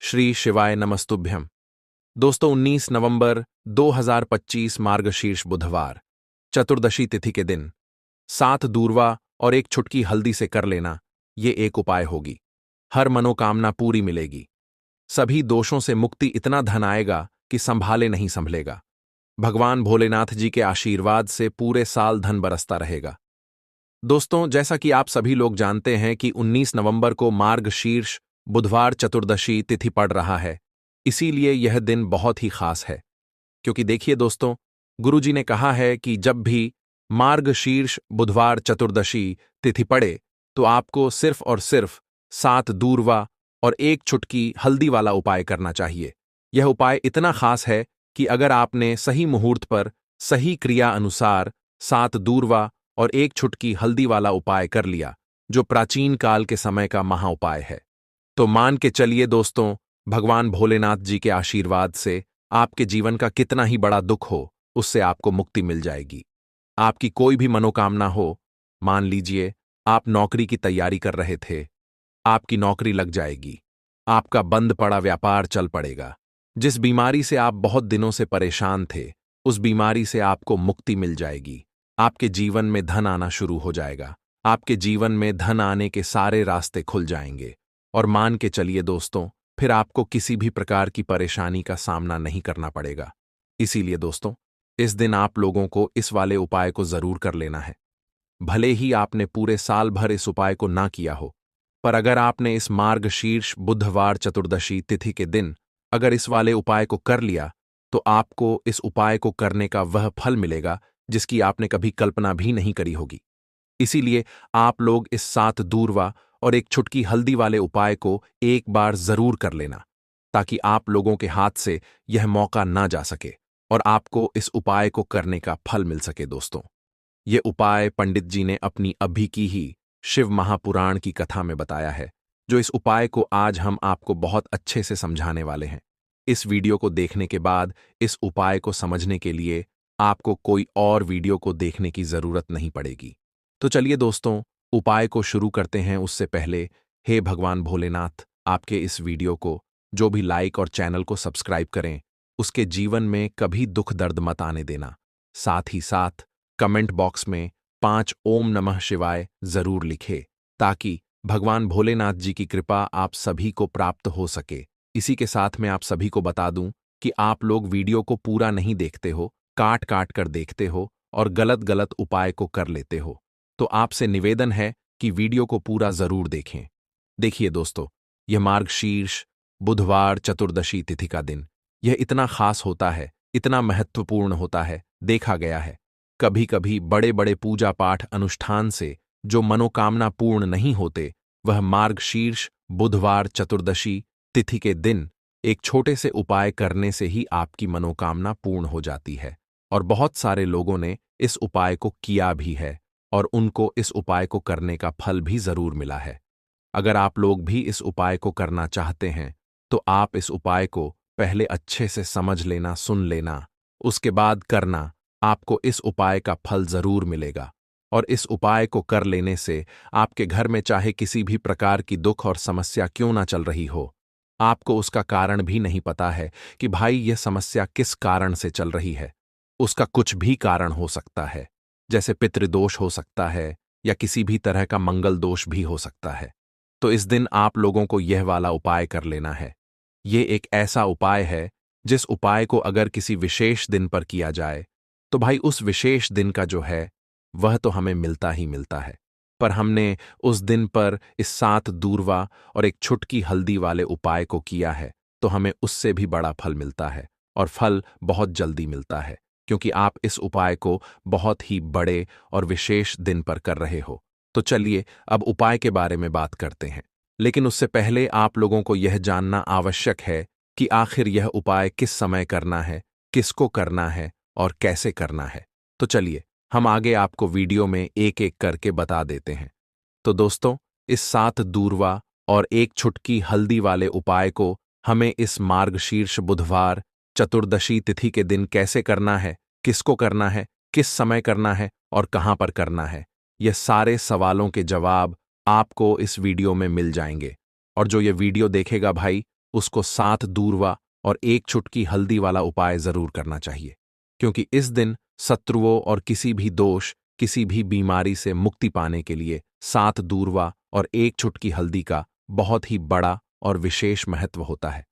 श्री शिवाय नमस्तुभ्यम। दोस्तों 19 नवंबर 2025 मार्गशीर्ष बुधवार चतुर्दशी तिथि के दिन 7 दूर्वा और एक छुटकी हल्दी से कर लेना, ये एक उपाय होगी। हर मनोकामना पूरी मिलेगी। सभी दोषों से मुक्ति, इतना धन आएगा कि संभाले नहीं संभलेगा। भगवान भोलेनाथ जी के आशीर्वाद से पूरे साल धन बरसता रहेगा। दोस्तों, जैसा कि आप सभी लोग जानते हैं कि 19 नवंबर को मार्गशीर्ष बुधवार चतुर्दशी तिथि पड़ रहा है, इसीलिए यह दिन बहुत ही खास है। क्योंकि देखिए दोस्तों, गुरुजी ने कहा है कि जब भी मार्गशीर्ष बुधवार चतुर्दशी तिथि पड़े तो आपको सिर्फ और सिर्फ 7 दूर्वा और एक छुटकी हल्दी वाला उपाय करना चाहिए। यह उपाय इतना खास है कि अगर आपने सही मुहूर्त पर सही क्रिया अनुसार 7 दूर्वा और एक छुटकी हल्दी वाला उपाय कर लिया, जो प्राचीन काल के समय का महा उपाय है, तो मान के चलिए दोस्तों, भगवान भोलेनाथ जी के आशीर्वाद से आपके जीवन का कितना ही बड़ा दुख हो, उससे आपको मुक्ति मिल जाएगी। आपकी कोई भी मनोकामना हो, मान लीजिए आप नौकरी की तैयारी कर रहे थे, आपकी नौकरी लग जाएगी। आपका बंद पड़ा व्यापार चल पड़ेगा। जिस बीमारी से आप बहुत दिनों से परेशान थे, उस बीमारी से आपको मुक्ति मिल जाएगी। आपके जीवन में धन आना शुरू हो जाएगा। आपके जीवन में धन आने के सारे रास्ते खुल जाएंगे। और मान के चलिए दोस्तों, फिर आपको किसी भी प्रकार की परेशानी का सामना नहीं करना पड़ेगा। इसीलिए दोस्तों, इस दिन आप लोगों को इस वाले उपाय को जरूर कर लेना है। भले ही आपने पूरे साल भर इस उपाय को ना किया हो, पर अगर आपने इस मार्गशीर्ष बुधवार चतुर्दशी तिथि के दिन अगर इस वाले उपाय को कर लिया, तो आपको इस उपाय को करने का वह फल मिलेगा जिसकी आपने कभी कल्पना भी नहीं करी होगी। इसीलिए आप लोग इस 7 दूर्वा और एक छुटकी हल्दी वाले उपाय को एक बार जरूर कर लेना, ताकि आप लोगों के हाथ से यह मौका ना जा सके और आपको इस उपाय को करने का फल मिल सके। दोस्तों, यह उपाय पंडित जी ने अपनी अभी की ही शिव महापुराण की कथा में बताया है, जो इस उपाय को आज हम आपको बहुत अच्छे से समझाने वाले हैं। इस वीडियो को देखने के बाद इस उपाय को समझने के लिए आपको कोई और वीडियो को देखने की जरूरत नहीं पड़ेगी। तो चलिए दोस्तों, उपाय को शुरू करते हैं। उससे पहले, हे भगवान भोलेनाथ, आपके इस वीडियो को जो भी लाइक और चैनल को सब्सक्राइब करें, उसके जीवन में कभी दुख दर्द मत आने देना। साथ ही साथ कमेंट बॉक्स में 5 ओम नमः शिवाय जरूर लिखे, ताकि भगवान भोलेनाथ जी की कृपा आप सभी को प्राप्त हो सके। इसी के साथ मैं आप सभी को बता दूं कि आप लोग वीडियो को पूरा नहीं देखते हो, काट काट कर देखते हो और गलत गलत उपाय को कर लेते हो। तो आपसे निवेदन है कि वीडियो को पूरा जरूर देखें। देखिए दोस्तों, यह मार्गशीर्ष बुधवार चतुर्दशी तिथि का दिन, यह इतना खास होता है, इतना महत्वपूर्ण होता है। देखा गया है, कभी कभी बड़े बड़े पूजा पाठ अनुष्ठान से जो मनोकामना पूर्ण नहीं होते, वह मार्गशीर्ष बुधवार चतुर्दशी तिथि के दिन एक छोटे से उपाय करने से ही आपकी मनोकामना पूर्ण हो जाती है। और बहुत सारे लोगों ने इस उपाय को किया भी है और उनको इस उपाय को करने का फल भी जरूर मिला है। अगर आप लोग भी इस उपाय को करना चाहते हैं, तो आप इस उपाय को पहले अच्छे से समझ लेना, सुन लेना, उसके बाद करना। आपको इस उपाय का फल जरूर मिलेगा। और इस उपाय को कर लेने से आपके घर में चाहे किसी भी प्रकार की दुख और समस्या क्यों ना चल रही हो, आपको उसका कारण भी नहीं पता है कि भाई यह समस्या किस कारण से चल रही है। उसका कुछ भी कारण हो सकता है, जैसे पितृदोष हो सकता है या किसी भी तरह का मंगल दोष भी हो सकता है। तो इस दिन आप लोगों को यह वाला उपाय कर लेना है। ये एक ऐसा उपाय है जिस उपाय को अगर किसी विशेष दिन पर किया जाए, तो भाई उस विशेष दिन का जो है वह तो हमें मिलता ही मिलता है। पर हमने उस दिन पर इस 7 दूर्वा और एक छुटकी हल्दी वाले उपाय को किया है, तो हमें उससे भी बड़ा फल मिलता है और फल बहुत जल्दी मिलता है, क्योंकि आप इस उपाय को बहुत ही बड़े और विशेष दिन पर कर रहे हो। तो चलिए अब उपाय के बारे में बात करते हैं। लेकिन उससे पहले आप लोगों को यह जानना आवश्यक है कि आखिर यह उपाय किस समय करना है, किसको करना है और कैसे करना है। तो चलिए हम आगे आपको वीडियो में एक एक करके बता देते हैं। तो दोस्तों, इस 7 दूर्वा और एक छुटकी हल्दी वाले उपाय को हमें इस मार्गशीर्ष बुधवार चतुर्दशी तिथि के दिन कैसे करना है, किसको करना है, किस समय करना है और कहां पर करना है, यह सारे सवालों के जवाब आपको इस वीडियो में मिल जाएंगे। और जो ये वीडियो देखेगा भाई, उसको 7 दूर्वा और 1 चुटकी हल्दी वाला उपाय जरूर करना चाहिए, क्योंकि इस दिन शत्रुओं और किसी भी दोष, किसी भी बीमारी से मुक्ति पाने के लिए 7 दूर्वा और 1 चुटकी हल्दी का बहुत ही बड़ा और विशेष महत्व होता है।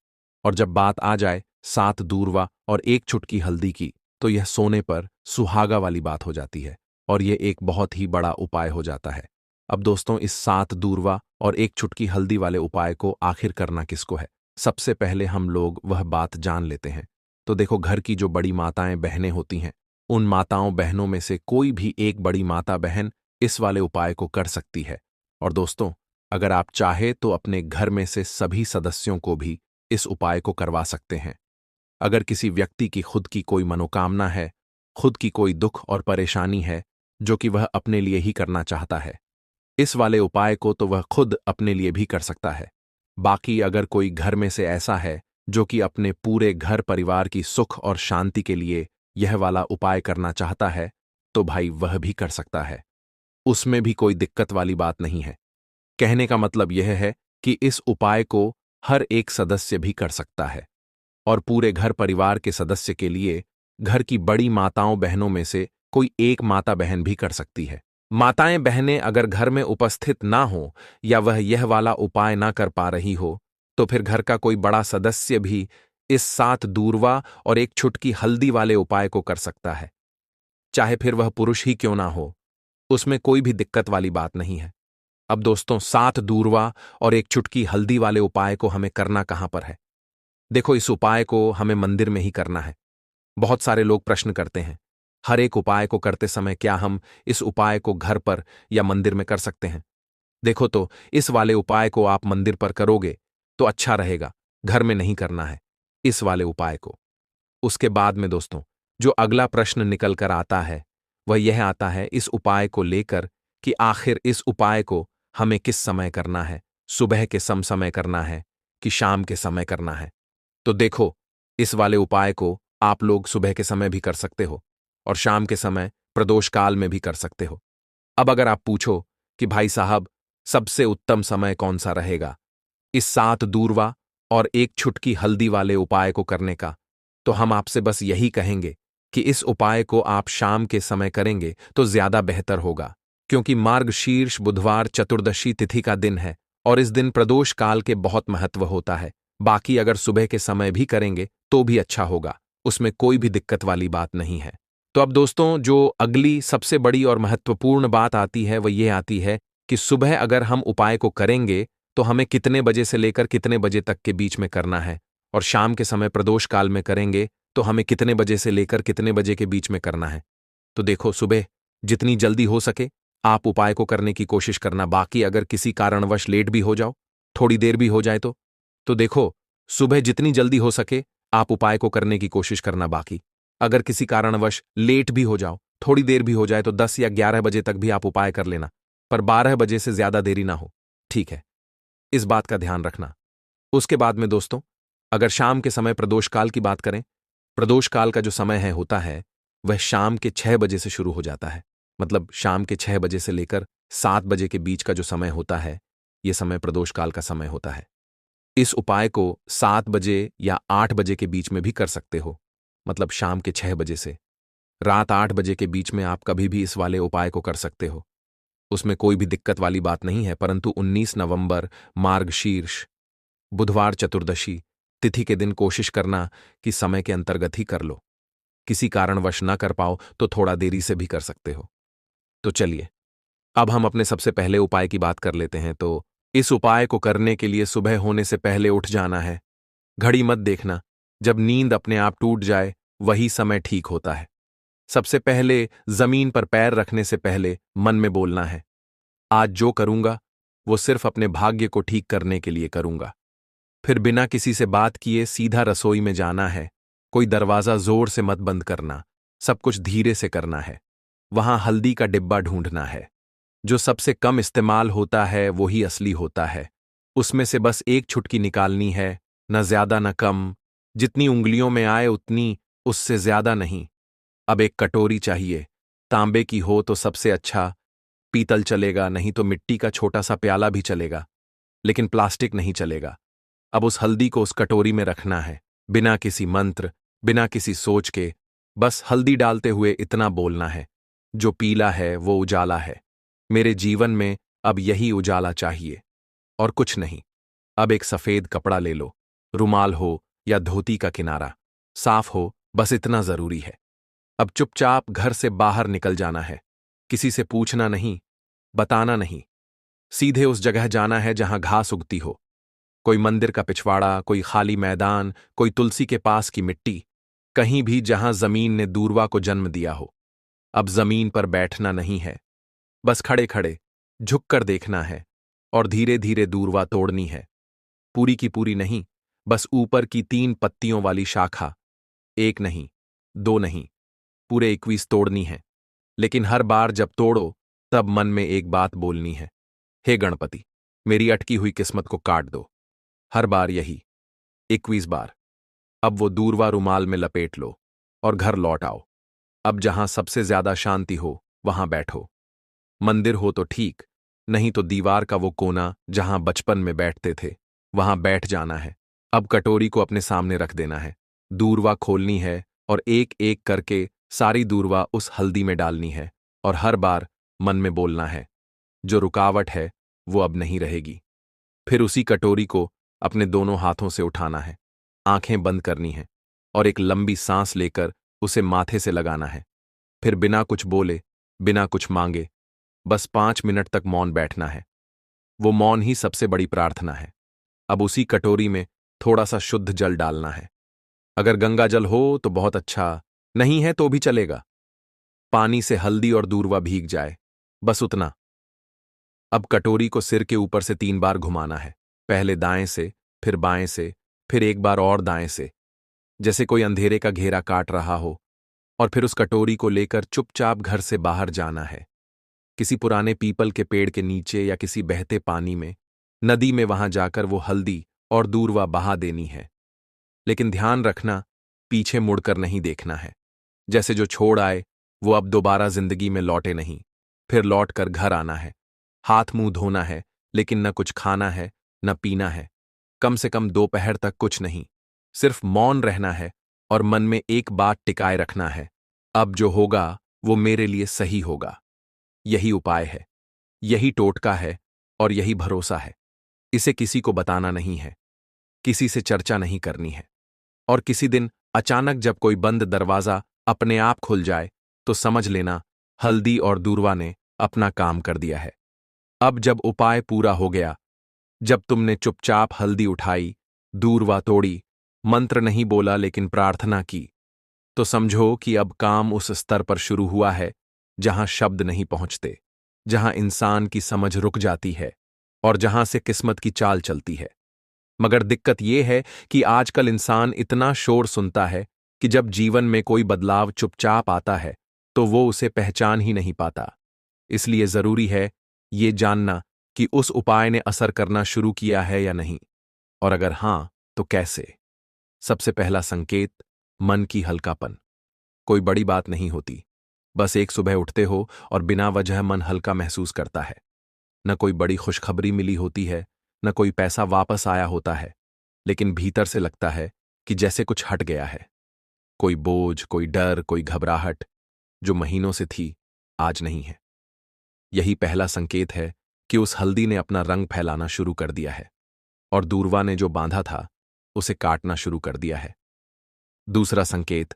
और जब बात आ जाए 7 दूर्वा और 1 चुटकी हल्दी की, तो यह सोने पर सुहागा वाली बात हो जाती है और यह एक बहुत ही बड़ा उपाय हो जाता है। अब दोस्तों, इस 7 दूर्वा और 1 चुटकी हल्दी वाले उपाय को आखिर करना किसको है, सबसे पहले हम लोग वह बात जान लेते हैं। तो देखो, घर की जो बड़ी माताएं बहनें होती हैं, उन माताओं बहनों में से कोई भी एक बड़ी माता बहन इस वाले उपाय को कर सकती है। और दोस्तों, अगर आप चाहे तो अपने घर में से सभी सदस्यों को भी इस उपाय को करवा सकते हैं। अगर किसी व्यक्ति की खुद की कोई मनोकामना है, खुद की कोई दुख और परेशानी है जो कि वह अपने लिए ही करना चाहता है, इस वाले उपाय को तो वह खुद अपने लिए भी कर सकता है। बाकी अगर कोई घर में से ऐसा है जो कि अपने पूरे घर परिवार की सुख और शांति के लिए यह वाला उपाय करना चाहता है, तो भाई वह भी कर सकता है। उसमें भी कोई दिक्कत वाली बात नहीं है। कहने का मतलब यह है कि इस उपाय को हर एक सदस्य भी कर सकता है और पूरे घर परिवार के सदस्य के लिए घर की बड़ी माताओं बहनों में से कोई एक माता बहन भी कर सकती है। माताएं बहनें अगर घर में उपस्थित ना हो या वह यह वाला उपाय ना कर पा रही हो, तो फिर घर का कोई बड़ा सदस्य भी इस 7 दूर्वा और 1 चुटकी हल्दी वाले उपाय को कर सकता है, चाहे फिर वह पुरुष ही क्यों ना हो। उसमें कोई भी दिक्कत वाली बात नहीं है। अब दोस्तों, 7 दूर्वा और 1 चुटकी हल्दी वाले उपाय को हमें करना कहां पर है? देखो, इस उपाय को हमें मंदिर में ही करना है। बहुत सारे लोग प्रश्न करते हैं, हर एक उपाय को करते समय क्या हम इस उपाय को घर पर या मंदिर में कर सकते हैं? देखो, तो इस वाले उपाय को आप मंदिर पर करोगे तो अच्छा रहेगा, घर में नहीं करना है इस वाले उपाय को। उसके बाद में दोस्तों, जो अगला प्रश्न निकल कर आता है वह यह आता है इस उपाय को लेकर कि आखिर इस उपाय को हमें किस समय करना है, सुबह के समय करना है कि शाम के समय करना है? तो देखो, इस वाले उपाय को आप लोग सुबह के समय भी कर सकते हो और शाम के समय प्रदोष काल में भी कर सकते हो। अब अगर आप पूछो कि भाई साहब, सबसे उत्तम समय कौन सा रहेगा इस 7 दूर्वा और 1 चुटकी हल्दी वाले उपाय को करने का, तो हम आपसे बस यही कहेंगे कि इस उपाय को आप शाम के समय करेंगे तो ज्यादा बेहतर होगा, क्योंकि मार्गशीर्ष बुधवार चतुर्दशी तिथि का दिन है और इस दिन प्रदोष काल के बहुत महत्व होता है। बाकी अगर सुबह के समय भी करेंगे तो भी अच्छा होगा, उसमें कोई भी दिक्कत वाली बात नहीं है। तो अब दोस्तों, जो अगली सबसे बड़ी और महत्वपूर्ण बात आती है वह ये आती है कि सुबह अगर हम उपाय को करेंगे तो हमें कितने बजे से लेकर कितने बजे तक के बीच में करना है, और शाम के समय प्रदोष काल में करेंगे तो हमें कितने बजे से लेकर कितने बजे के बीच में करना है। तो देखो, सुबह जितनी जल्दी हो सके आप उपाय को करने की कोशिश करना। बाकी अगर किसी कारणवश लेट भी हो जाओ, थोड़ी देर भी हो जाए तो देखो, सुबह जितनी जल्दी हो सके आप उपाय को करने की कोशिश करना। बाकी अगर किसी कारणवश लेट भी हो जाओ, थोड़ी देर भी हो जाए, तो 10 या 11 बजे तक भी आप उपाय कर लेना, पर 12 बजे से ज्यादा देरी ना हो, ठीक है? इस बात का ध्यान रखना। उसके बाद में दोस्तों, अगर शाम के समय प्रदोष काल की बात करें, प्रदोष काल का जो समय है होता है वह शाम के 6 बजे से शुरू हो जाता है। मतलब शाम के 6 बजे से लेकर 7 बजे के बीच का जो समय होता है, यह समय प्रदोष काल का समय होता है। इस उपाय को 7 बजे या 8 बजे के बीच में भी कर सकते हो, मतलब शाम के 6 बजे से रात 8 बजे के बीच में आप कभी भी इस वाले उपाय को कर सकते हो, उसमें कोई भी दिक्कत वाली बात नहीं है। परंतु 19 नवंबर मार्गशीर्ष बुधवार चतुर्दशी तिथि के दिन कोशिश करना कि समय के अंतर्गत ही कर लो। किसी कारणवश ना कर पाओ तो थोड़ा देरी से भी कर सकते हो। तो चलिए, अब हम अपने सबसे पहले उपाय की बात कर लेते हैं। तो इस उपाय को करने के लिए सुबह होने से पहले उठ जाना है। घड़ी मत देखना, जब नींद अपने आप टूट जाए वही समय ठीक होता है। सबसे पहले जमीन पर पैर रखने से पहले मन में बोलना है, आज जो करूंगा वो सिर्फ अपने भाग्य को ठीक करने के लिए करूंगा। फिर बिना किसी से बात किए सीधा रसोई में जाना है। कोई दरवाजा जोर से मत बंद करना, सब कुछ धीरे से करना है। वहां हल्दी का डिब्बा ढूंढना है, जो सबसे कम इस्तेमाल होता है वही असली होता है। उसमें से बस 1 चुटकी निकालनी है, न ज्यादा न कम, जितनी उंगलियों में आए उतनी, उससे ज्यादा नहीं। अब एक कटोरी चाहिए, तांबे की हो तो सबसे अच्छा, पीतल चलेगा, नहीं तो मिट्टी का छोटा सा प्याला भी चलेगा, लेकिन प्लास्टिक नहीं चलेगा। अब उस हल्दी को उस कटोरी में रखना है, बिना किसी मंत्र, बिना किसी सोच के। बस हल्दी डालते हुए इतना बोलना है, जो पीला है वो उजाला है। मेरे जीवन में अब यही उजाला चाहिए, और कुछ नहीं। अब एक सफेद कपड़ा ले लो, रुमाल हो या धोती का किनारा, साफ हो, बस इतना जरूरी है। अब चुपचाप घर से बाहर निकल जाना है। किसी से पूछना नहीं, बताना नहीं। सीधे उस जगह जाना है जहां घास उगती हो। कोई मंदिर का पिछवाड़ा, कोई खाली मैदान, कोई तुलसी के पास की मिट्टी, कहीं भी जहां जमीन ने दूर्वा को जन्म दिया हो। अब जमीन पर बैठना नहीं है, बस खड़े खड़े झुककर देखना है, और धीरे धीरे दूर्वा तोड़नी है। पूरी की पूरी नहीं, बस ऊपर की 3 पत्तियों वाली शाखा। एक नहीं, 2 नहीं, पूरे 21 तोड़नी है। लेकिन हर बार जब तोड़ो, तब मन में एक बात बोलनी है, हे गणपति, मेरी अटकी हुई किस्मत को काट दो। हर बार यही, 21 बार। अब वो दूरवा रुमाल में लपेट लो और घर लौट आओ। अब जहां सबसे ज्यादा शांति हो वहां बैठो। मंदिर हो तो ठीक, नहीं तो दीवार का वो कोना जहां बचपन में बैठते थे, वहां बैठ जाना है। अब कटोरी को अपने सामने रख देना है, दूरवा खोलनी है, और एक एक करके सारी दूरवा उस हल्दी में डालनी है। और हर बार मन में बोलना है, जो रुकावट है वो अब नहीं रहेगी। फिर उसी कटोरी को अपने दोनों हाथों से उठाना है, आंखें बंद करनी है, और एक लंबी सांस लेकर उसे माथे से लगाना है। फिर बिना कुछ बोले, बिना कुछ मांगे, बस 5 मिनट तक मौन बैठना है। वो मौन ही सबसे बड़ी प्रार्थना है। अब उसी कटोरी में थोड़ा सा शुद्ध जल डालना है। अगर गंगा जल हो तो बहुत अच्छा, नहीं है तो भी चलेगा। पानी से हल्दी और दूर्वा भीग जाए, बस उतना। अब कटोरी को सिर के ऊपर से 3 बार घुमाना है, पहले दाएं से, फिर बाएं से, फिर एक बार और दाएं से, जैसे कोई अंधेरे का घेरा काट रहा हो। और फिर उस कटोरी को लेकर चुपचाप घर से बाहर जाना है, किसी पुराने पीपल के पेड़ के नीचे या किसी बहते पानी में, नदी में। वहां जाकर वो हल्दी और दूर्वा बहा देनी है। लेकिन ध्यान रखना, पीछे मुड़कर नहीं देखना है। जैसे जो छोड़ आए वो अब दोबारा जिंदगी में लौटे नहीं। फिर लौट कर घर आना है, हाथ मुंह धोना है, लेकिन न कुछ खाना है न पीना है। कम से कम दोपहर तक कुछ नहीं, सिर्फ मौन रहना है, और मन में एक बात टिकाए रखना है, अब जो होगा वो मेरे लिए सही होगा। यही उपाय है, यही टोटका है, और यही भरोसा है। इसे किसी को बताना नहीं है, किसी से चर्चा नहीं करनी है। और किसी दिन अचानक जब कोई बंद दरवाजा अपने आप खुल जाए, तो समझ लेना हल्दी और दूर्वा ने अपना काम कर दिया है। अब जब उपाय पूरा हो गया, जब तुमने चुपचाप हल्दी उठाई, दूर्वा तोड़ी, मंत्र नहीं बोला लेकिन प्रार्थना की, तो समझो कि अब काम उस स्तर पर शुरू हुआ है जहां शब्द नहीं पहुंचते, जहां इंसान की समझ रुक जाती है, और जहां से किस्मत की चाल चलती है। मगर दिक्कत यह है कि आजकल इंसान इतना शोर सुनता है कि जब जीवन में कोई बदलाव चुपचाप आता है तो वो उसे पहचान ही नहीं पाता। इसलिए जरूरी है ये जानना कि उस उपाय ने असर करना शुरू किया है या नहीं, और अगर हां तो कैसे। सबसे पहला संकेत, मन की हल्कापन। कोई बड़ी बात नहीं होती, बस एक सुबह उठते हो और बिना वजह मन हल्का महसूस करता है। न कोई बड़ी खुशखबरी मिली होती है, न कोई पैसा वापस आया होता है, लेकिन भीतर से लगता है कि जैसे कुछ हट गया है। कोई बोझ, कोई डर, कोई घबराहट जो महीनों से थी, आज नहीं है। यही पहला संकेत है कि उस हल्दी ने अपना रंग फैलाना शुरू कर दिया है, और दूर्वा ने जो बांधा था उसे काटना शुरू कर दिया है। दूसरा संकेत,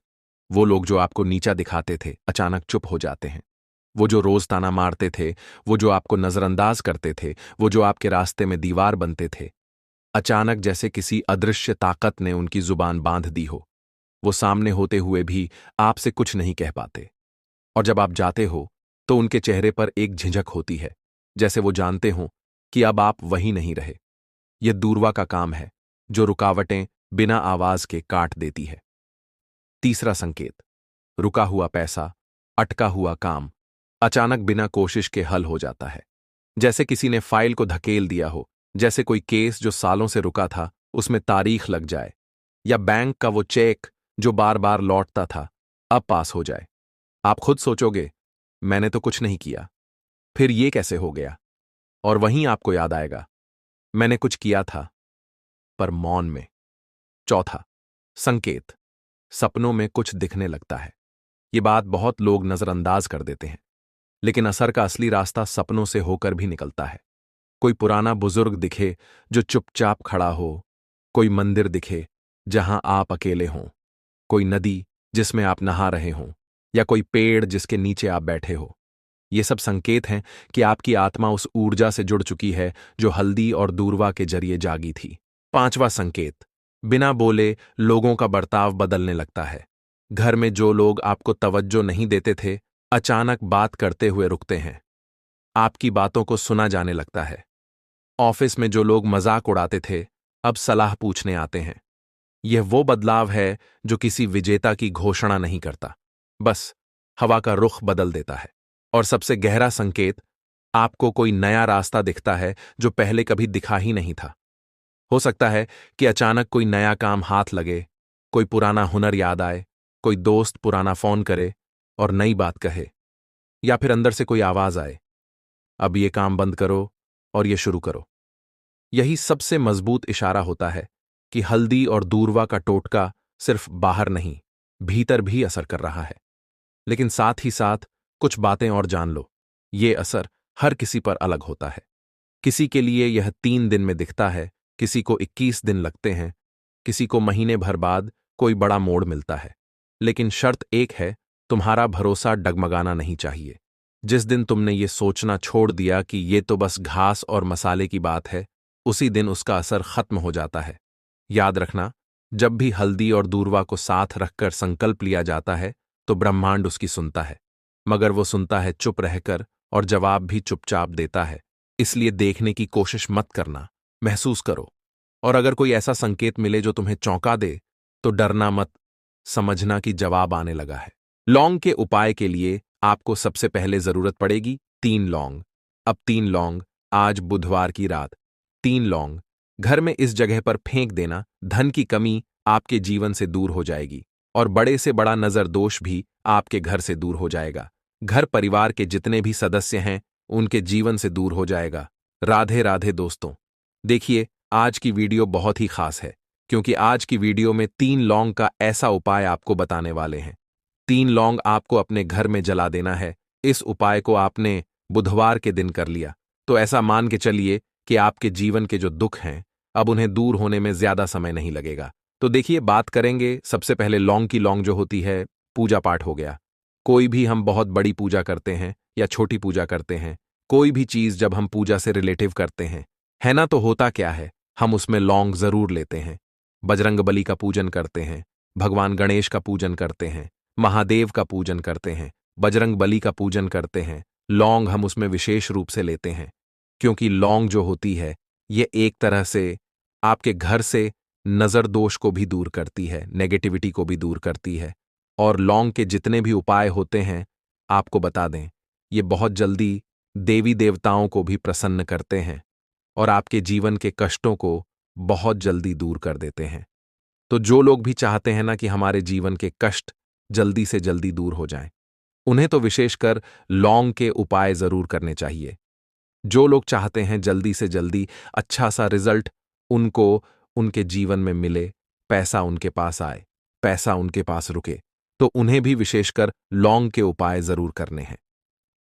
वो लोग जो आपको नीचा दिखाते थे अचानक चुप हो जाते हैं। वो जो रोज ताना मारते थे, वो जो आपको नजरअंदाज करते थे, वो जो आपके रास्ते में दीवार बनते थे, अचानक जैसे किसी अदृश्य ताकत ने उनकी जुबान बांध दी हो। वो सामने होते हुए भी आपसे कुछ नहीं कह पाते, और जब आप जाते हो तो उनके चेहरे पर एक झिझक होती है, जैसे वो जानते हो कि अब आप वही नहीं रहे। यह दूर्वा का काम है, जो रुकावटें बिना आवाज के काट देती है। तीसरा संकेत, रुका हुआ पैसा, अटका हुआ काम अचानक बिना कोशिश के हल हो जाता है। जैसे किसी ने फाइल को धकेल दिया हो, जैसे कोई केस जो सालों से रुका था उसमें तारीख लग जाए, या बैंक का वो चेक जो बार बार लौटता था अब पास हो जाए। आप खुद सोचोगे, मैंने तो कुछ नहीं किया, फिर ये कैसे हो गया? और वहीं आपको याद आएगा, मैंने कुछ किया था। पर मौन में। चौथा, संकेत। सपनों में कुछ दिखने लगता है। ये बात बहुत लोग नजरअंदाज कर देते हैं, लेकिन असर का असली रास्ता सपनों से होकर भी निकलता है। कोई पुराना बुजुर्ग दिखे जो चुपचाप खड़ा हो, कोई मंदिर दिखे जहां आप अकेले हों, कोई नदी जिसमें आप नहा रहे हों, या कोई पेड़ जिसके नीचे आप बैठे हो। ये सब संकेत हैं कि आपकी आत्मा उस ऊर्जा से जुड़ चुकी है जो हल्दी और दूरवा के जरिए जागी थी। पांचवा संकेत, बिना बोले लोगों का बर्ताव बदलने लगता है। घर में जो लोग आपको तवज्जो नहीं देते थे, अचानक बात करते हुए रुकते हैं। आपकी बातों को सुना जाने लगता है। ऑफिस में जो लोग मजाक उड़ाते थे, अब सलाह पूछने आते हैं। यह वो बदलाव है जो किसी विजेता की घोषणा नहीं करता, बस हवा का रुख बदल देता है। और सबसे गहरा संकेत, आपको कोई नया रास्ता दिखता है जो पहले कभी दिखा ही नहीं था। हो सकता है कि अचानक कोई नया काम हाथ लगे, कोई पुराना हुनर याद आए, कोई दोस्त पुराना फोन करे और नई बात कहे, या फिर अंदर से कोई आवाज आए, अब ये काम बंद करो और ये शुरू करो। यही सबसे मजबूत इशारा होता है कि हल्दी और दूरवा का टोटका सिर्फ बाहर नहीं, भीतर भी असर कर रहा है। लेकिन साथ ही साथ कुछ बातें और जान लो, ये असर हर किसी पर अलग होता है। किसी के लिए यह 3 दिन में दिखता है, किसी को 21 दिन लगते हैं, किसी को महीने भर बाद कोई बड़ा मोड़ मिलता है। लेकिन शर्त एक है, तुम्हारा भरोसा डगमगाना नहीं चाहिए। जिस दिन तुमने ये सोचना छोड़ दिया कि ये तो बस घास और मसाले की बात है, उसी दिन उसका असर खत्म हो जाता है। याद रखना, जब भी हल्दी और दूरवा को साथ रखकर संकल्प लिया जाता है, तो ब्रह्मांड उसकी सुनता है, मगर वो सुनता है चुप रहकर और जवाब भी चुपचाप देता है। इसलिए देखने की कोशिश मत करना, महसूस करो। और अगर कोई ऐसा संकेत मिले जो तुम्हें चौंका दे, तो डरना मत, समझना कि जवाब आने लगा है। लौंग के उपाय के लिए आपको सबसे पहले जरूरत पड़ेगी 3 लौंग। अब 3 लौंग, आज बुधवार की रात 3 लौंग घर में इस जगह पर फेंक देना। धन की कमी आपके जीवन से दूर हो जाएगी और बड़े से बड़ा नजर दोष भी आपके घर से दूर हो जाएगा। घर परिवार के जितने भी सदस्य हैं, उनके जीवन से दूर हो जाएगा। राधे राधे दोस्तों। देखिए, आज की वीडियो बहुत ही खास है, क्योंकि आज की वीडियो में 3 लौंग का ऐसा उपाय आपको बताने वाले हैं। 3 लौंग आपको अपने घर में जला देना है। इस उपाय को आपने बुधवार के दिन कर लिया, तो ऐसा मान के चलिए कि आपके जीवन के जो दुख हैं, अब उन्हें दूर होने में ज्यादा समय नहीं लगेगा। तो देखिए, बात करेंगे सबसे पहले लौंग की। लौंग जो होती है, पूजा पाठ हो गया। कोई भी हम बहुत बड़ी पूजा करते हैं या छोटी पूजा करते हैं, कोई भी चीज जब हम पूजा से रिलेटिव करते हैं, है ना, तो होता क्या है, हम उसमें लौंग जरूर लेते हैं। बजरंगबली का पूजन करते हैं, भगवान गणेश का पूजन करते हैं, महादेव का पूजन करते हैं, बजरंगबली का पूजन करते हैं। लौंग हम उसमें विशेष रूप से लेते हैं, क्योंकि लौंग जो होती है, ये एक तरह से आपके घर से नजर दोष को भी दूर करती है, नेगेटिविटी को भी दूर करती है। और लौंग के जितने भी उपाय होते हैं, आपको बता दें, ये बहुत जल्दी देवी देवताओं को भी प्रसन्न करते हैं और आपके जीवन के कष्टों को बहुत जल्दी दूर कर देते हैं। तो जो लोग भी चाहते हैं ना कि हमारे जीवन के कष्ट जल्दी से जल्दी दूर हो जाएं, उन्हें तो विशेषकर लौंग के उपाय जरूर करने चाहिए। जो लोग चाहते हैं जल्दी से जल्दी अच्छा सा रिजल्ट उनको उनके जीवन में मिले, पैसा उनके पास आए, पैसा उनके पास रुके, तो उन्हें भी विशेषकर लौंग के उपाय जरूर करने हैं।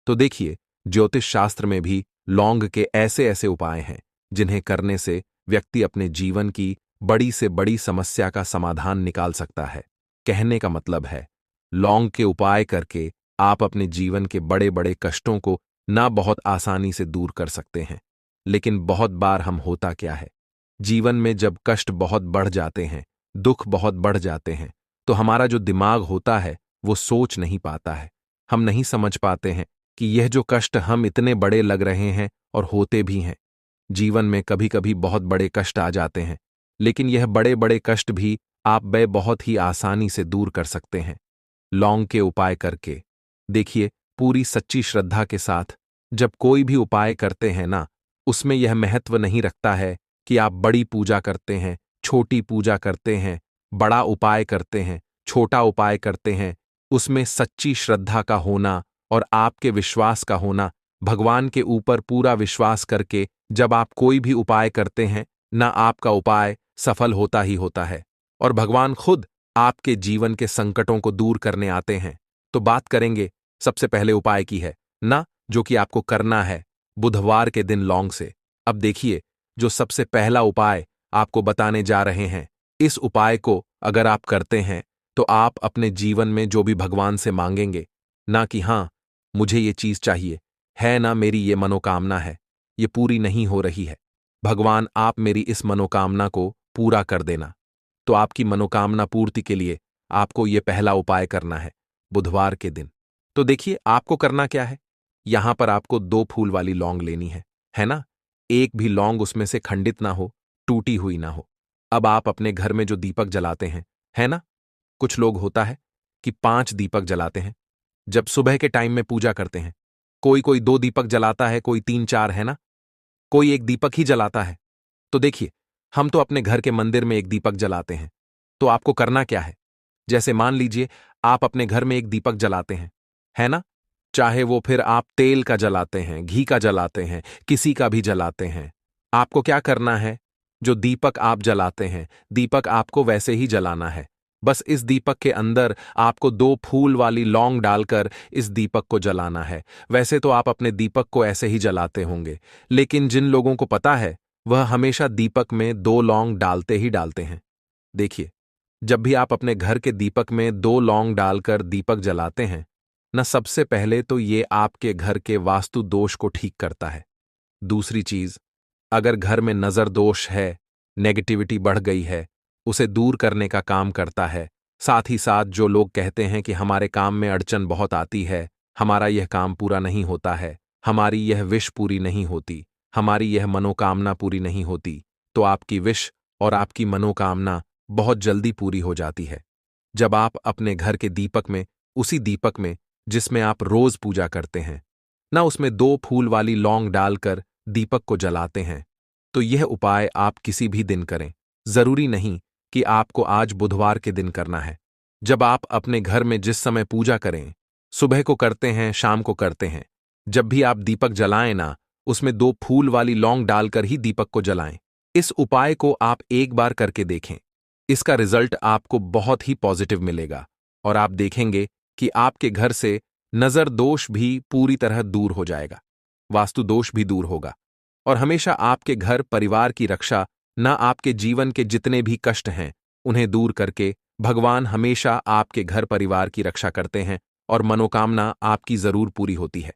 तो देखिए, ज्योतिष शास्त्र में भी लौंग के ऐसे ऐसे उपाय हैं जिन्हें करने से व्यक्ति अपने जीवन की बड़ी से बड़ी समस्या का समाधान निकाल सकता है। कहने का मतलब है, लौंग के उपाय करके आप अपने जीवन के बड़े बड़े कष्टों को ना बहुत आसानी से दूर कर सकते हैं। लेकिन बहुत बार हम होता क्या है, जीवन में जब कष्ट बहुत बढ़ जाते हैं, दुख बहुत बढ़ जाते हैं, तो हमारा जो दिमाग होता है वो सोच नहीं पाता है। हम नहीं समझ पाते हैं कि यह जो कष्ट हम इतने बड़े लग रहे हैं और होते भी हैं। जीवन में कभी कभी बहुत बड़े कष्ट आ जाते हैं, लेकिन यह बड़े बड़े कष्ट भी आप बहुत ही आसानी से दूर कर सकते हैं लौंग के उपाय करके। देखिए, पूरी सच्ची श्रद्धा के साथ जब कोई भी उपाय करते हैं ना, उसमें यह महत्व नहीं रखता है कि आप बड़ी पूजा करते हैं, छोटी पूजा करते हैं, बड़ा उपाय करते हैं, छोटा उपाय करते हैं। उसमें सच्ची श्रद्धा का होना और आपके विश्वास का होना, भगवान के ऊपर पूरा विश्वास करके जब आप कोई भी उपाय करते हैं ना, आपका उपाय सफल होता ही होता है। और भगवान खुद आपके जीवन के संकटों को दूर करने आते हैं। तो बात करेंगे सबसे पहले उपाय की है ना, जो कि आपको करना है बुधवार के दिन लौंग से। अब देखिए, जो सबसे पहला उपाय आपको बताने जा रहे हैं, इस उपाय को अगर आप करते हैं तो आप अपने जीवन में जो भी भगवान से मांगेंगे, ना कि हाँ मुझे ये चीज चाहिए है ना, मेरी ये मनोकामना है, ये पूरी नहीं हो रही है, भगवान आप मेरी इस मनोकामना को पूरा कर देना। तो आपकी मनोकामना पूर्ति के लिए आपको ये पहला उपाय करना है बुधवार के दिन। तो देखिए आपको करना क्या है, यहां पर आपको 2 फूल वाली लौंग लेनी है ना। एक भी लौंग उसमें से खंडित ना हो, टूटी हुई ना हो। अब आप अपने घर में जो दीपक जलाते हैं, है ना, कुछ लोग होता है कि 5 दीपक जलाते हैं जब सुबह के टाइम में पूजा करते हैं। कोई कोई 2 दीपक जलाता है, कोई 3-4, है ना, कोई एक दीपक ही जलाता है। तो देखिए, हम तो अपने घर के मंदिर में एक दीपक जलाते हैं। तो आपको करना क्या है, जैसे मान लीजिए आप अपने घर में एक दीपक जलाते हैं, है ना, चाहे वो फिर आप तेल का जलाते हैं, घी का जलाते हैं, किसी का भी जलाते हैं, आपको क्या करना है, जो दीपक आप जलाते हैं, दीपक आपको वैसे ही जलाना है। बस इस दीपक के अंदर आपको 2 फूल वाली लौंग डालकर इस दीपक को जलाना है। वैसे तो आप अपने दीपक को ऐसे ही जलाते होंगे, लेकिन जिन लोगों को पता है वह हमेशा दीपक में 2 लौंग डालते ही डालते हैं। देखिए, जब भी आप अपने घर के दीपक में 2 लौंग डालकर दीपक जलाते हैं न, सबसे पहले तो ये आपके घर के वास्तु दोष को ठीक करता है। दूसरी चीज, अगर घर में नजर दोष है, नेगेटिविटी बढ़ गई है, उसे दूर करने का काम करता है। साथ ही साथ जो लोग कहते हैं कि हमारे काम में अड़चन बहुत आती है, हमारा यह काम पूरा नहीं होता है, हमारी यह विश पूरी नहीं होती, हमारी यह मनोकामना पूरी नहीं होती, तो आपकी विश और आपकी मनोकामना बहुत जल्दी पूरी हो जाती है। जब आप अपने घर के दीपक में, उसी दीपक में जिसमें आप रोज पूजा करते हैं ना, उसमें 2 फूल वाली लौंग डालकर दीपक को जलाते हैं, तो यह उपाय आप किसी भी दिन करें। जरूरी नहीं कि आपको आज बुधवार के दिन करना है। जब आप अपने घर में जिस समय पूजा करें, सुबह को करते हैं, शाम को करते हैं, जब भी आप दीपक जलाएं ना, उसमें 2 फूल वाली लौंग डालकर ही दीपक को जलाएं। इस उपाय को आप एक बार करके देखें, इसका रिजल्ट आपको बहुत ही पॉजिटिव मिलेगा और आप देखेंगे कि आपके घर से नजर दोष भी पूरी तरह दूर हो जाएगा, वास्तु दोष भी दूर होगा और हमेशा आपके घर परिवार की रक्षा, ना आपके जीवन के जितने भी कष्ट हैं उन्हें दूर करके भगवान हमेशा आपके घर परिवार की रक्षा करते हैं और मनोकामना आपकी जरूर पूरी होती है,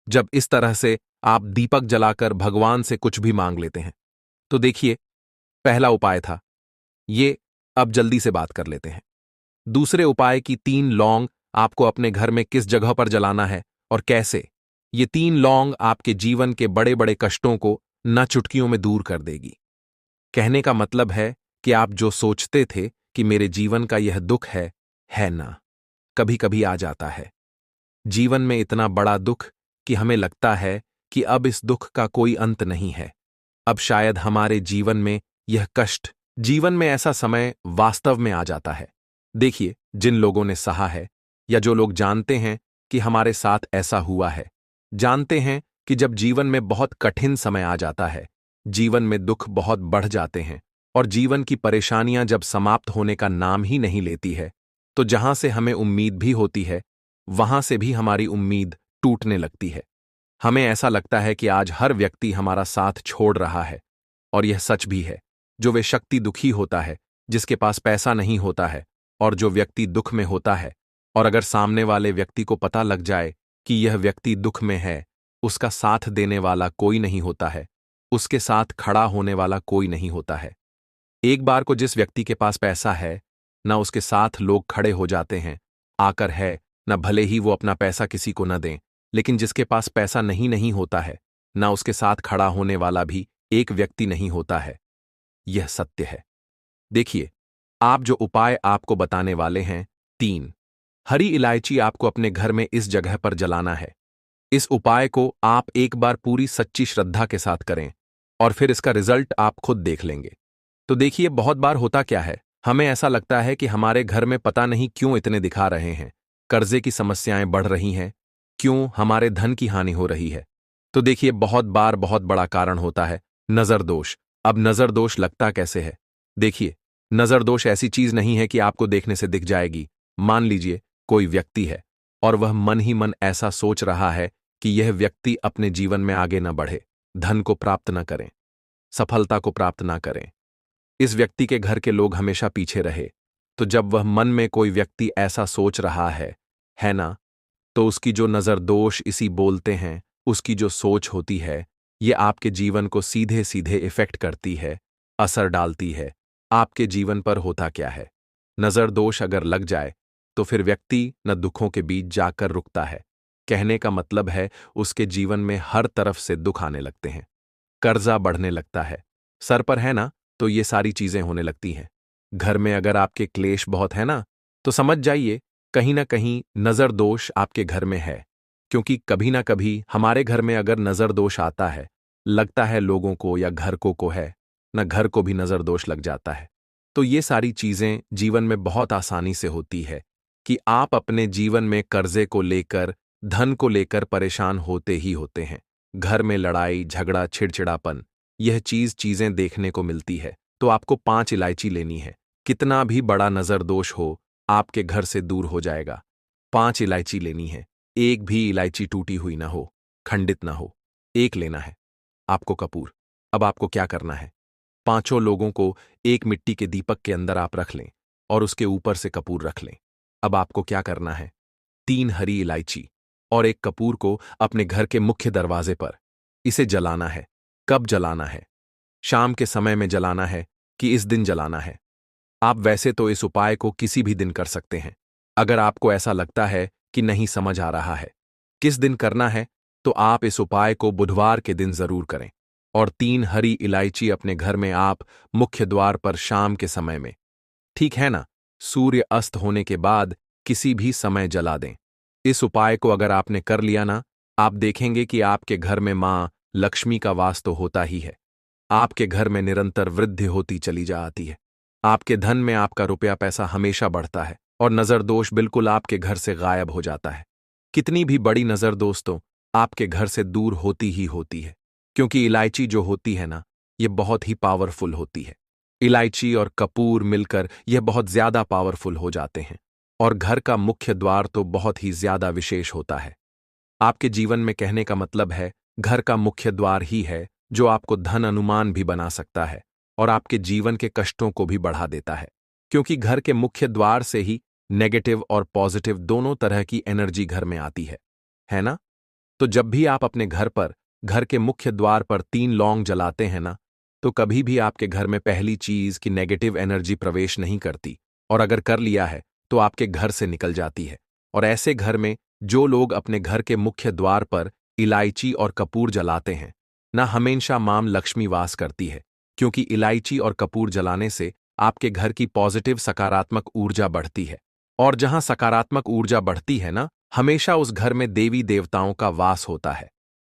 जब इस तरह से आप दीपक जलाकर भगवान से कुछ भी मांग लेते हैं। तो देखिए, पहला उपाय था ये। अब जल्दी से बात कर लेते हैं दूसरे उपाय की। 3 लौंग आपको अपने घर में किस जगह पर जलाना है और कैसे। ये 3 लौंग आपके जीवन के बड़े बड़े कष्टों को न चुटकियों में दूर कर देगी। कहने का मतलब है कि आप जो सोचते थे कि मेरे जीवन का यह दुख है ना, कभी कभी आ जाता है जीवन में इतना बड़ा दुख कि हमें लगता है कि अब इस दुख का कोई अंत नहीं है। अब शायद हमारे जीवन में यह कष्ट, जीवन में ऐसा समय वास्तव में आ जाता है। देखिए, जिन लोगों ने सहा है या जो लोग जानते हैं कि हमारे साथ ऐसा हुआ है, जानते हैं कि जब जीवन में बहुत कठिन समय आ जाता है, जीवन में दुख बहुत बढ़ जाते हैं और जीवन की परेशानियां जब समाप्त होने का नाम ही नहीं लेती है, तो जहां से हमें उम्मीद भी होती है वहां से भी हमारी उम्मीद टूटने लगती है। हमें ऐसा लगता है कि आज हर व्यक्ति हमारा साथ छोड़ रहा है और यह सच भी है। जो वे शक्ति दुखी होता है, जिसके पास पैसा नहीं होता है, और जो व्यक्ति दुख में होता है और अगर सामने वाले व्यक्ति को पता लग जाए कि यह व्यक्ति दुख में है, उसका साथ देने वाला कोई नहीं होता है, उसके साथ खड़ा होने वाला कोई नहीं होता है। एक बार को जिस व्यक्ति के पास पैसा है, ना उसके साथ लोग खड़े हो जाते हैं आकर, है ना, भले ही वो अपना पैसा किसी को न दें, लेकिन जिसके पास पैसा नहीं होता है, ना उसके साथ खड़ा होने वाला भी एक व्यक्ति नहीं होता है। यह सत्य है। देखिए, आप जो उपाय आपको बताने वाले हैं, 3 हरी इलायची आपको अपने घर में इस जगह पर जलाना है। इस उपाय को आप एक बार पूरी सच्ची श्रद्धा के साथ करें और फिर इसका रिजल्ट आप खुद देख लेंगे। तो देखिए, बहुत बार होता क्या है, हमें ऐसा लगता है कि हमारे घर में पता नहीं क्यों इतने दिखा रहे हैं, कर्जे की समस्याएं बढ़ रही हैं, क्यों हमारे धन की हानि हो रही है। तो देखिए, बहुत बार बहुत बड़ा कारण होता है नजर दोष। अब नजर दोष लगता कैसे है? देखिए, नजर दोष ऐसी चीज नहीं है कि आपको देखने से दिख जाएगी। मान लीजिए कोई व्यक्ति है और वह मन ही मन ऐसा सोच रहा है कि यह व्यक्ति अपने जीवन में आगे न बढ़े, धन को प्राप्त न करें, सफलता को प्राप्त ना करें, इस व्यक्ति के घर के लोग हमेशा पीछे रहे। तो जब वह मन में कोई व्यक्ति ऐसा सोच रहा है ना, तो उसकी जो नजर दोष इसी बोलते हैं, उसकी जो सोच होती है, ये आपके जीवन को सीधे सीधे इफेक्ट करती है, असर डालती है। आपके जीवन पर होता क्या है, नजर दोष अगर लग जाए तो फिर व्यक्ति न दुखों के बीच जाकर रुकता है। कहने का मतलब है उसके जीवन में हर तरफ से दुख आने लगते हैं, कर्जा बढ़ने लगता है, सर पर है ना, तो ये सारी चीजें होने लगती हैं। घर में अगर आपके क्लेश बहुत है ना, तो समझ जाइए कहीं ना कहीं नजर दोष आपके घर में है। क्योंकि कभी ना कभी हमारे घर में अगर नजर दोष आता है, लगता है लोगों को या घर को है ना, घर को भी नजर दोष लग जाता है। तो ये सारी चीजें जीवन में बहुत आसानी से होती है कि आप अपने जीवन में कर्जे को लेकर, धन को लेकर परेशान होते ही होते हैं। घर में लड़ाई झगड़ा चिड़चिड़ापन, यह चीजें देखने को मिलती है। तो आपको 5 इलायची लेनी है। कितना भी बड़ा नजर दोष हो, आपके घर से दूर हो जाएगा। 5 इलायची लेनी है, एक भी इलायची टूटी हुई ना हो, खंडित ना हो, एक लेना है आपको कपूर। अब आपको क्या करना है, पांचों लोगों को एक मिट्टी के दीपक के अंदर आप रख लें और उसके ऊपर से कपूर रख लें। अब आपको क्या करना है, 3 हरी इलायची और एक कपूर को अपने घर के मुख्य दरवाजे पर इसे जलाना है। कब जलाना है, शाम के समय में जलाना है कि इस दिन जलाना है? आप वैसे तो इस उपाय को किसी भी दिन कर सकते हैं। अगर आपको ऐसा लगता है कि नहीं समझ आ रहा है किस दिन करना है, तो आप इस उपाय को बुधवार के दिन जरूर करें। और 3 हरी इलायची अपने घर में आप मुख्य द्वार पर शाम के समय में, ठीक है ना, सूर्य अस्त होने के बाद किसी भी समय जला दें। इस उपाय को अगर आपने कर लिया ना, आप देखेंगे कि आपके घर में मां लक्ष्मी का वास तो होता ही है। आपके घर में निरंतर वृद्धि होती चली जाती है। आपके धन में आपका रुपया पैसा हमेशा बढ़ता है और नजर दोष बिल्कुल आपके घर से गायब हो जाता है। कितनी भी बड़ी नजर दोस्तों आपके घर से दूर होती ही होती है। क्योंकि इलायची जो होती है ना, ये बहुत ही पावरफुल होती है। इलायची और कपूर मिलकर यह बहुत ज्यादा पावरफुल हो जाते हैं। और घर का मुख्य द्वार तो बहुत ही ज्यादा विशेष होता है। आपके जीवन में कहने का मतलब है घर का मुख्य द्वार ही है जो आपको धन अनुमान भी बना सकता है और आपके जीवन के कष्टों को भी बढ़ा देता है। क्योंकि घर के मुख्य द्वार से ही नेगेटिव और पॉजिटिव दोनों तरह की एनर्जी घर में आती है ना? तो जब भी आप अपने घर पर, घर के मुख्य द्वार पर 3 लौंग जलाते हैं ना, तो कभी भी आपके घर में पहली चीज की नेगेटिव एनर्जी प्रवेश नहीं करती। और अगर कर लिया है तो आपके घर से निकल जाती है। और ऐसे घर में जो लोग अपने घर के मुख्य द्वार पर इलायची और कपूर जलाते हैं ना, हमेशा मां लक्ष्मी वास करती है। क्योंकि इलायची और कपूर जलाने से आपके घर की पॉजिटिव सकारात्मक ऊर्जा बढ़ती है। और जहां सकारात्मक ऊर्जा बढ़ती है ना, हमेशा उस घर में देवी देवताओं का वास होता है।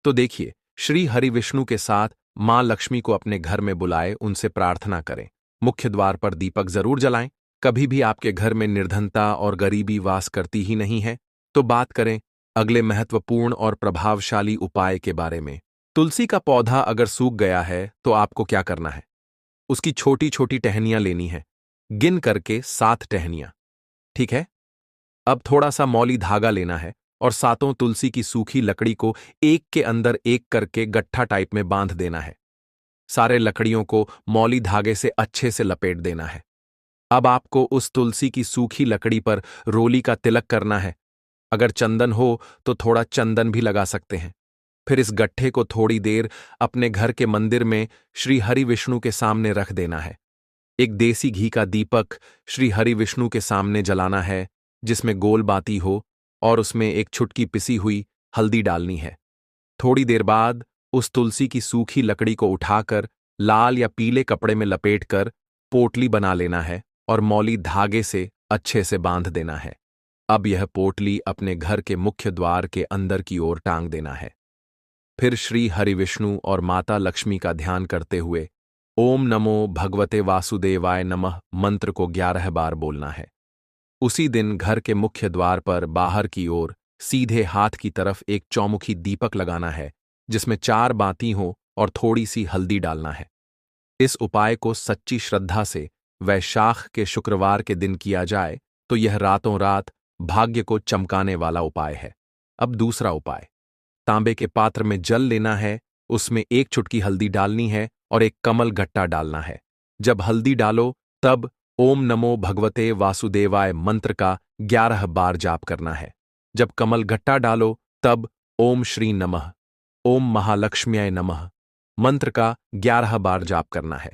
तो देखिए, श्री हरि विष्णु के साथ मां लक्ष्मी को अपने घर में बुलाए, उनसे प्रार्थना करें, मुख्य द्वार पर दीपक जरूर जलाएं। कभी भी आपके घर में निर्धनता और गरीबी वास करती ही नहीं है। तो बात करें अगले महत्वपूर्ण और प्रभावशाली उपाय के बारे में। तुलसी का पौधा अगर सूख गया है तो आपको क्या करना है, उसकी छोटी छोटी टहनियां लेनी है, गिन करके 7 टहनियां, ठीक है? अब थोड़ा सा मौली धागा लेना है और सातों तुलसी की सूखी लकड़ी को एक के अंदर एक करके गट्ठा टाइप में बांध देना है। सारे लकड़ियों को मौली धागे से अच्छे से लपेट देना है। अब आपको उस तुलसी की सूखी लकड़ी पर रोली का तिलक करना है। अगर चंदन हो तो थोड़ा चंदन भी लगा सकते हैं। फिर इस गट्ठे को थोड़ी देर अपने घर के मंदिर में श्री हरि विष्णु के सामने रख देना है। एक देसी घी का दीपक श्री हरि विष्णु के सामने जलाना है, जिसमें गोल बाती हो और उसमें एक छुटकी पिसी हुई हल्दी डालनी है। थोड़ी देर बाद उस तुलसी की सूखी लकड़ी को उठाकर लाल या पीले कपड़े में लपेटकर पोटली बना लेना है और मौली धागे से अच्छे से बांध देना है। अब यह पोटली अपने घर के मुख्य द्वार के अंदर की ओर टांग देना है। फिर श्री हरि विष्णु और माता लक्ष्मी का ध्यान करते हुए ओम नमो भगवते वासुदेवाय नमः मंत्र को 11 बार बोलना है। उसी दिन घर के मुख्य द्वार पर बाहर की ओर सीधे हाथ की तरफ एक चौमुखी दीपक लगाना है, जिसमें 4 बाती हों और थोड़ी सी हल्दी डालना है। इस उपाय को सच्ची श्रद्धा से वैशाख के शुक्रवार के दिन किया जाए तो यह रातों रात भाग्य को चमकाने वाला उपाय है। अब दूसरा उपाय। तांबे के पात्र में जल लेना है, उसमें एक चुटकी हल्दी डालनी है और एक कमल गट्टा डालना है। जब हल्दी डालो तब ओम नमो भगवते वासुदेवाय मंत्र का 11 बार जाप करना है। जब कमल गट्टा डालो तब ओम श्री नमः, ओम महालक्ष्म्याय नमः मंत्र का 11 बार जाप करना है।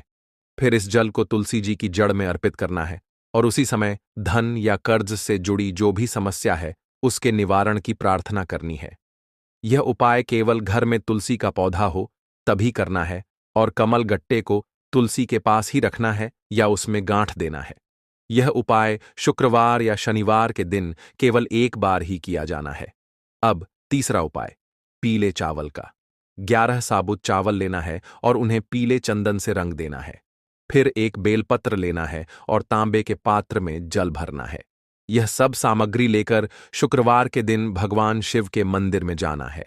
फिर इस जल को तुलसी जी की जड़ में अर्पित करना है और उसी समय धन या कर्ज से जुड़ी जो भी समस्या है उसके निवारण की प्रार्थना करनी है। यह उपाय केवल घर में तुलसी का पौधा हो तभी करना है और कमल गट्टे को तुलसी के पास ही रखना है या उसमें गांठ देना है। यह उपाय शुक्रवार या शनिवार के दिन केवल एक बार ही किया जाना है। अब तीसरा उपाय। पीले चावल का 11 साबुत चावल लेना है और उन्हें पीले चंदन से रंग देना है। फिर एक बेलपत्र लेना है और तांबे के पात्र में जल भरना है। यह सब सामग्री लेकर शुक्रवार के दिन भगवान शिव के मंदिर में जाना है।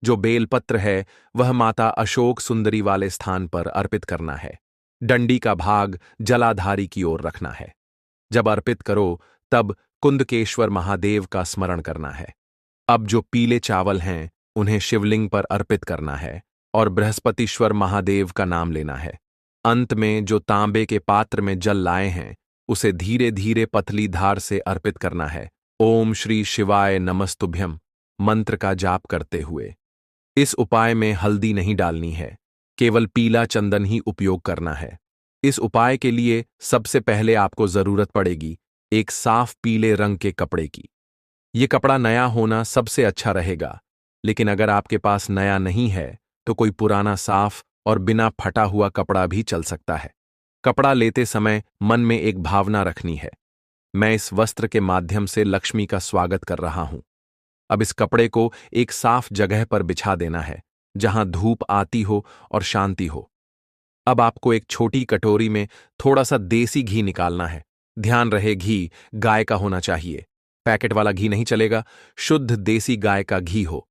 जो बेलपत्र है वह माता अशोक सुंदरी वाले स्थान पर अर्पित करना है। डंडी का भाग जलाधारी की ओर रखना है। जब अर्पित करो तब कुंदकेश्वर महादेव का स्मरण करना है। अब जो पीले चावल हैं उन्हें शिवलिंग पर अर्पित करना है और बृहस्पतिश्वर महादेव का नाम लेना है। अंत में जो तांबे के पात्र में जल लाए हैं उसे धीरे धीरे पतली धार से अर्पित करना है। ओम श्री शिवाय नमस्तुभ्यम मंत्र का जाप करते हुए। इस उपाय में हल्दी नहीं डालनी है, केवल पीला चंदन ही उपयोग करना है। इस उपाय के लिए सबसे पहले आपको जरूरत पड़ेगी एक साफ पीले रंग के कपड़े की। यह कपड़ा नया होना सबसे अच्छा रहेगा, लेकिन अगर आपके पास नया नहीं है तो कोई पुराना साफ और बिना फटा हुआ कपड़ा भी चल सकता है। कपड़ा लेते समय मन में एक भावना रखनी है, मैं इस वस्त्र के माध्यम से लक्ष्मी का स्वागत कर रहा हूं। अब इस कपड़े को एक साफ जगह पर बिछा देना है जहां धूप आती हो और शांति हो। अब आपको एक छोटी कटोरी में थोड़ा सा देसी घी निकालना है। ध्यान रहे घी गाय का होना चाहिए, पैकेट वाला घी नहीं चलेगा, शुद्ध देसी गाय का घी हो।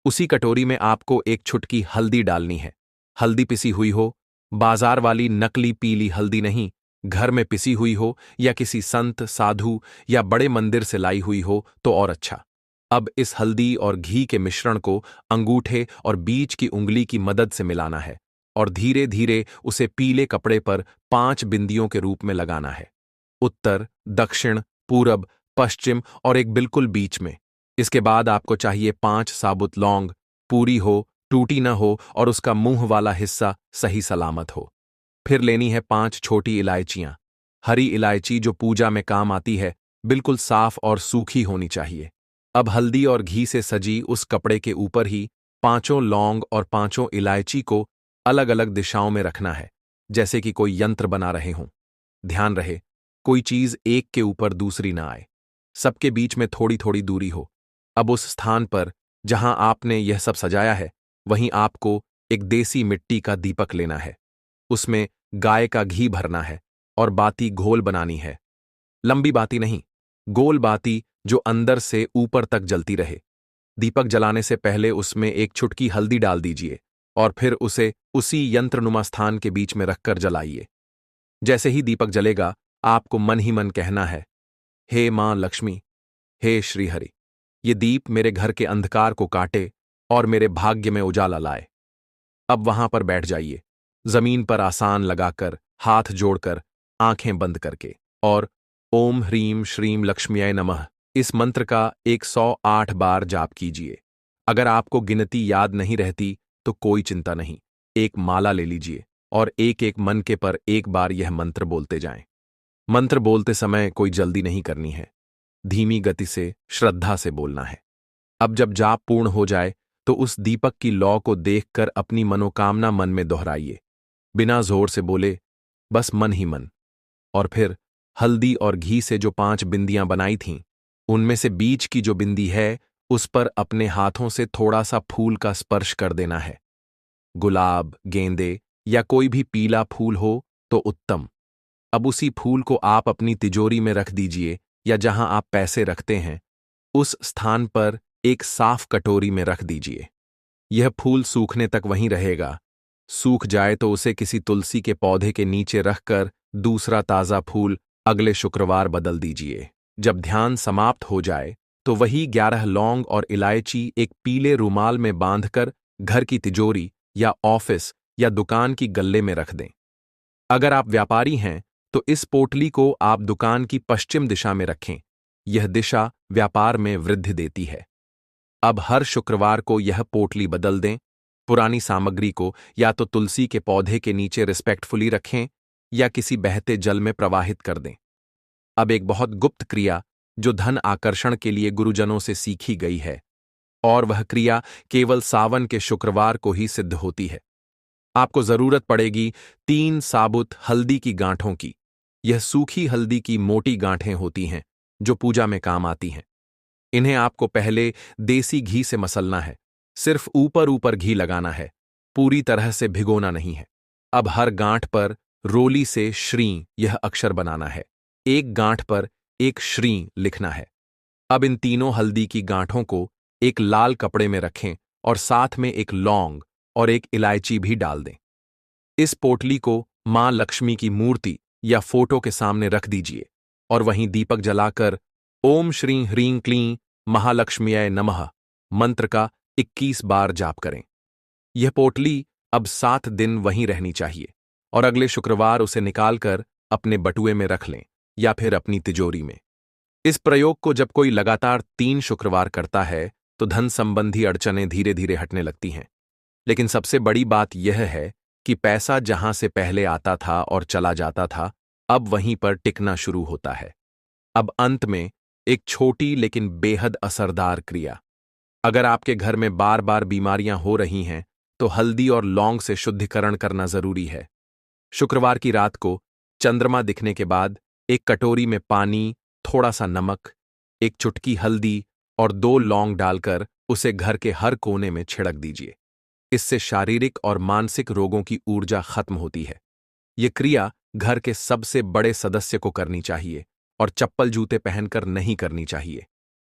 उसी कटोरी में आपको एक चुटकी हल्दी डालनी है। हल्दी पिसी हुई हो, बाजार वाली नकली पीली हल्दी नहीं, घर में पिसी हुई हो या किसी संत साधु या बड़े मंदिर से लाई हुई हो तो और अच्छा। अब इस हल्दी और घी के मिश्रण को अंगूठे और बीच की उंगली की मदद से मिलाना है और धीरे धीरे उसे पीले कपड़े पर 5 बिंदियों के रूप में लगाना है। उत्तर, दक्षिण, पूरब, पश्चिम और एक बिल्कुल बीच में। इसके बाद आपको चाहिए 5 साबुत लौंग, पूरी हो, टूटी न हो और उसका मुंह वाला हिस्सा सही सलामत हो। फिर लेनी है 5 छोटी इलायचियां। हरी इलायची जो पूजा में काम आती है, बिल्कुल साफ और सूखी होनी चाहिए। अब हल्दी और घी से सजी उस कपड़े के ऊपर ही 5 लौंग और 5 इलायची को अलग अलग दिशाओं में रखना है, जैसे कि कोई यंत्र बना रहे हों। ध्यान रहे कोई चीज एक के ऊपर दूसरी ना आए, सबके बीच में थोड़ी थोड़ी दूरी हो। अब उस स्थान पर जहां आपने यह सब सजाया है वहीं आपको एक देसी मिट्टी का दीपक लेना है। उसमें गाय का घी भरना है और बाती घोल बनानी है। लंबी बाती नहीं, गोल बाती जो अंदर से ऊपर तक जलती रहे। दीपक जलाने से पहले उसमें एक चुटकी हल्दी डाल दीजिए और फिर उसे उसी यंत्रनुमा स्थान के बीच में रखकर जलाइए। जैसे ही दीपक जलेगा आपको मन ही मन कहना है, हे मां लक्ष्मी, हे श्रीहरि, ये दीप मेरे घर के अंधकार को काटे और मेरे भाग्य में उजाला लाए। अब वहां पर बैठ जाइए, जमीन पर आसान लगाकर, हाथ जोड़कर, आंखें बंद करके और ओम ह्रीम श्रीम लक्ष्म्याय नमः इस मंत्र का 108 बार जाप कीजिए। अगर आपको गिनती याद नहीं रहती तो कोई चिंता नहीं, एक माला ले लीजिए और एक एक मनके पर एक बार यह मंत्र बोलते जाएं। मंत्र बोलते समय कोई जल्दी नहीं करनी है, धीमी गति से श्रद्धा से बोलना है। अब जब जाप पूर्ण हो जाए तो उस दीपक की लौ को देखकर अपनी मनोकामना मन में दोहराइए, बिना जोर से बोले, बस मन ही मन। और फिर हल्दी और घी से जो 5 बिंदियां बनाई थीं उनमें से बीच की जो बिंदी है उस पर अपने हाथों से थोड़ा सा फूल का स्पर्श कर देना है। गुलाब, गेंदे या कोई भी पीला फूल हो तो उत्तम। अब उसी फूल को आप अपनी तिजोरी में रख दीजिए या जहां आप पैसे रखते हैं उस स्थान पर एक साफ कटोरी में रख दीजिए। यह फूल सूखने तक वहीं रहेगा सूख जाए तो उसे किसी तुलसी के पौधे के नीचे रखकर दूसरा ताज़ा फूल अगले शुक्रवार बदल दीजिए। जब ध्यान समाप्त हो जाए तो वही 11 लौंग और इलायची एक पीले रुमाल में बांधकर घर की तिजोरी या ऑफिस या दुकान की गल्ले में रख दें। अगर आप व्यापारी हैं तो इस पोटली को आप दुकान की पश्चिम दिशा में रखें। यह दिशा व्यापार में वृद्धि देती है। अब हर शुक्रवार को यह पोटली बदल दें। पुरानी सामग्री को या तो तुलसी के पौधे के नीचे रिस्पेक्टफुली रखें या किसी बहते जल में प्रवाहित कर दें। अब एक बहुत गुप्त क्रिया जो धन आकर्षण के लिए गुरुजनों से सीखी गई है, और वह क्रिया केवल सावन के शुक्रवार को ही सिद्ध होती है। आपको जरूरत पड़ेगी 3 साबुत हल्दी की गांठों की। यह सूखी हल्दी की मोटी गांठें होती हैं जो पूजा में काम आती हैं। इन्हें आपको पहले देसी घी से मसलना है। सिर्फ ऊपर ऊपर घी लगाना है, पूरी तरह से भिगोना नहीं है। अब हर गांठ पर रोली से श्री यह अक्षर बनाना है। एक गांठ पर एक श्री लिखना है। अब इन तीनों हल्दी की गांठों को एक लाल कपड़े में रखें और साथ में एक लौंग और एक इलायची भी डाल दें। इस पोटली को मां लक्ष्मी की मूर्ति या फोटो के सामने रख दीजिए और वहीं दीपक जलाकर ओम श्री ह्रीं क्लीं महालक्ष्म्यै नमः मंत्र का 21 बार जाप करें। यह पोटली अब 7 दिन वहीं रहनी चाहिए और अगले शुक्रवार उसे निकालकर अपने बटुए में रख लें या फिर अपनी तिजोरी में। इस प्रयोग को जब कोई लगातार 3 शुक्रवार करता है तो धन संबंधी अड़चनें धीरे धीरे हटने लगती हैं। लेकिन सबसे बड़ी बात यह है कि पैसा जहां से पहले आता था और चला जाता था, अब वहीं पर टिकना शुरू होता है। अब अंत में एक छोटी लेकिन बेहद असरदार क्रिया। अगर आपके घर में बार बार बीमारियां हो रही हैं तो हल्दी और लौंग से शुद्धिकरण करना जरूरी है। शुक्रवार की रात को चंद्रमा दिखने के बाद एक कटोरी में पानी, थोड़ा सा नमक, एक चुटकी हल्दी और 2 लौंग डालकर उसे घर के हर कोने में छिड़क दीजिए। इससे शारीरिक और मानसिक रोगों की ऊर्जा खत्म होती है। यह क्रिया घर के सबसे बड़े सदस्य को करनी चाहिए और चप्पल जूते पहनकर नहीं करनी चाहिए।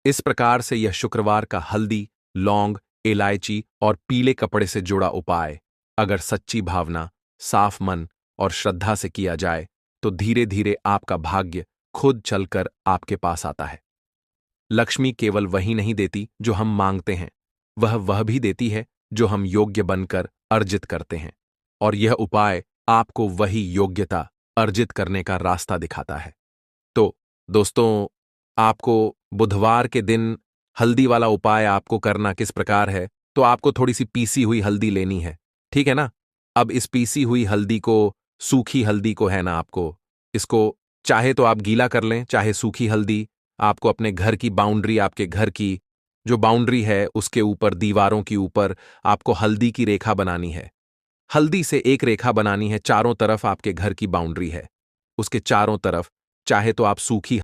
इस प्रकार से यह शुक्रवार का हल्दी, लौंग, इलायची और पीले कपड़े से जुड़ा उपाय अगर सच्ची भावना, साफ मन और श्रद्धा से किया जाए तो धीरे धीरे आपका भाग्य खुद चलकर आपके पास आता है। लक्ष्मी केवल वही नहीं देती जो हम मांगते हैं, वह भी देती है जो हम योग्य बनकर अर्जित करते हैं, और यह उपाय आपको वही योग्यता अर्जित करने का रास्ता दिखाता है। तो दोस्तों, आपको बुधवार के दिन हल्दी वाला उपाय आपको करना किस प्रकार है, तो आपको थोड़ी सी पीसी हुई हल्दी लेनी है, ठीक है ना। अब इस पीसी हुई हल्दी को, सूखी हल्दी को है ना, आपको इसको चाहे तो आप गीला कर लें, चाहे सूखी हल्दी आपको अपने घर की बाउंड्री, आपके घर की जो बाउंड्री है उसके ऊपर, दीवारों के ऊपर आपको हल्दी की रेखा बनानी है। हल्दी से एक रेखा बनानी है, चारों तरफ आपके घर की बाउंड्री है, उसके चारों तरफ चाहे तो आप सूखी